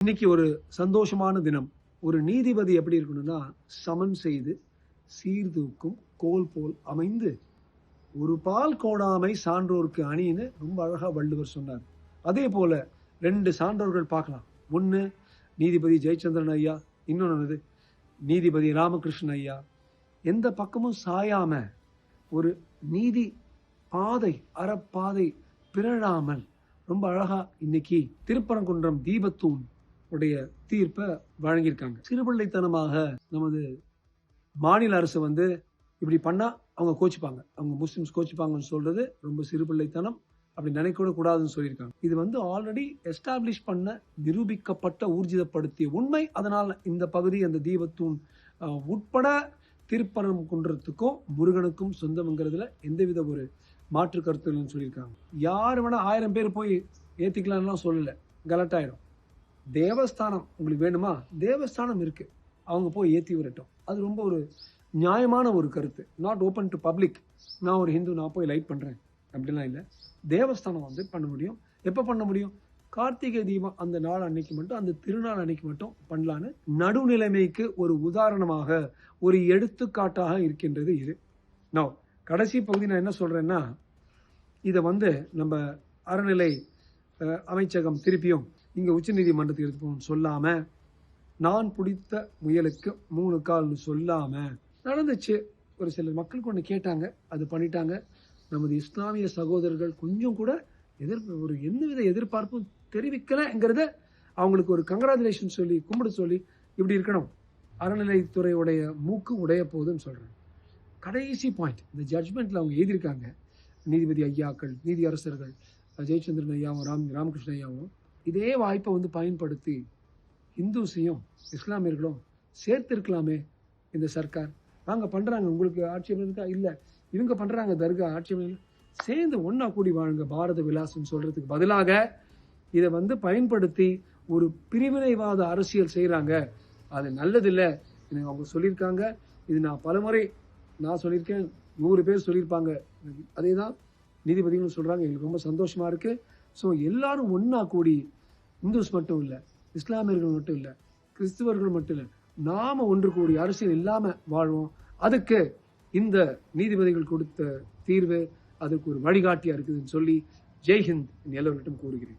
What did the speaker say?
இன்னைக்கு ஒரு சந்தோஷமான தினம். ஒரு நீதிபதி எப்படி இருக்கணும்னா, சமன் செய்து சீர்தூக்கும் கோல் போல் அமைந்து ஒரு பால் கோடாமை சான்றோர்க்கு அணின்னு ரொம்ப அழகா வள்ளுவர் சொன்னார். அதே போல 2 சான்றோர்கள் பார்க்கலாம். ஒண்ணு நீதிபதி ஜெயச்சந்திரன் ஐயா, இன்னொன்னு நீதிபதி ராமகிருஷ்ணன் ஐயா. எந்த பக்கமும் சாயாம ஒரு நீதி பாதை அறப்பாதை பிறழாமல் ரொம்ப அழகா இன்னைக்கு திருப்பரங்குன்றம் தீபத்தூண் உடைய தீர்ப்பை வழங்கியிருக்காங்க. சிறுபிள்ளைத்தனமாக நமது மாநில அரசு இப்படி பண்ணா அவங்க கோச்சிப்பாங்க, அவங்க முஸ்லிம்ஸ் கோச்சிப்பாங்கன்னு சொல்றது ரொம்ப சிறுபிள்ளைத்தனம். அப்படி நினைக்க கூடாதுன்னு சொல்லியிருக்காங்க. இது ஆல்ரெடி எஸ்டாப்ளிஷ் பண்ண நிரூபிக்கப்பட்ட ஊர்ஜிதப்படுத்திய உண்மை. அதனால் இந்த பகுதி அந்த தீபத்தூண் உட்பட திருப்பரங்குன்றத்துக்கும் முருகனுக்கும் சொந்தம்ங்கிறதுல எந்தவித ஒரு மாற்று கருத்துன்னு சொல்லியிருக்காங்க. யார் வேணா 1000 பேர் போய் ஏத்திக்கலாம்லாம் சொல்லல, கலட்டாயிடும். தேவஸ்தானம் உங்களுக்கு வேணுமா, தேவஸ்தானம் இருக்கு, அவங்க போய் ஏத்தி வரட்டும். அது ரொம்ப ஒரு நியாயமான ஒரு கருத்து. Not open to public. நான் ஒரு ஹிந்து, நான் போய் லைட் பண்றேன் அப்படிலாம் இல்லை. தேவஸ்தானம் பண்ண முடியும். எப்ப பண்ண முடியும்? கார்த்திகை தீபம் அந்த நாள் அன்னைக்கு மட்டும், அந்த திருநாள் அன்னைக்கு மட்டும் பண்ணலான்னு நடுநிலைமைக்கு ஒரு உதாரணமாக, ஒரு எடுத்துக்காட்டாக இருக்கின்றது இது. நான் கடைசி பகுதி நான் என்ன சொல்றேன்னா, இதை நம்ம அறநிலை அமைச்சகம் திருப்பியும் இங்க உச்ச நீதிமன்றத்துக்கு எடுத்து போகணும்னு சொல்லாம, நான் பிடித்த முயலுக்கு 3 கால்னு சொல்லாம நடந்துச்சு. ஒரு சில மக்களுக்கு ஒன்று கேட்டாங்க, அது பண்ணிட்டாங்க. நமது இஸ்லாமிய சகோதரர்கள் கொஞ்சம் கூட ஒரு எந்தவித எதிர்பார்ப்பும் தெரிவிக்கலங்கிறத அவங்களுக்கு ஒரு கங்க்ராச்சுலேஷன் சொல்லி கும்பிடு சொல்லி, இப்படி இருக்கணும், அறநிலைத்துறையுடைய மூக்கு உடைய போதுன்னு சொல்றேன். கடைசி பாயிண்ட், இந்த ஜட்ஜ்மெண்ட்ல அவங்க எழுதியிருக்காங்க, நீதிபதி ஐயாக்கள், நீதி அரசர்கள் ஜெயச்சந்திரன் ஐயாவும் ராமகிருஷ்ணன் ஐயாவும் இதே வாய்ப்பை பயன்படுத்தி இந்துஸையும் இஸ்லாமியர்களும் சேர்த்திருக்கலாமே. இந்த சர்க்கார் நாங்க பண்றாங்க, உங்களுக்கு ஆட்சேபம் இருக்கா? இல்ல, இவங்க பண்றாங்க தர்கா, ஆட்சேபம் சேர்ந்து ஒன்னா கூடி வாழுங்க பாரத விலாசம் சொல்றதுக்கு பதிலாக இதை பயன்படுத்தி ஒரு பிரிவினைவாத அரசியல் செய்யறாங்க. அது நல்லதில்லை. எனக்கு அவங்க சொல்லியிருக்காங்க. இது நான் பலமுறை நான் சொல்லியிருக்கேன், 100 பேர் சொல்லியிருப்பாங்க. அதே தான் நீதிபதிகளும் சொல்றாங்க. எங்களுக்கு ரொம்ப சந்தோஷமா இருக்கு. ஸோ எல்லாரும் ஒன்னா கூடி, இந்துஸ் மட்டும் இல்லை, இஸ்லாமியர்கள் மட்டும் இல்லை, கிறிஸ்துவர்கள் மட்டும் இல்லை, நாம ஒன்று கூடி அரசியல் இல்லாம வாழ்வோம். அதுக்கு இந்த நீதிபதிகள் கொடுத்த தீர்வு அதுக்கு ஒரு வழிகாட்டியா இருக்குதுன்னு சொல்லி ஜெய்ஹிந்த் எல்லோரிடம் கூறுகிறேன்.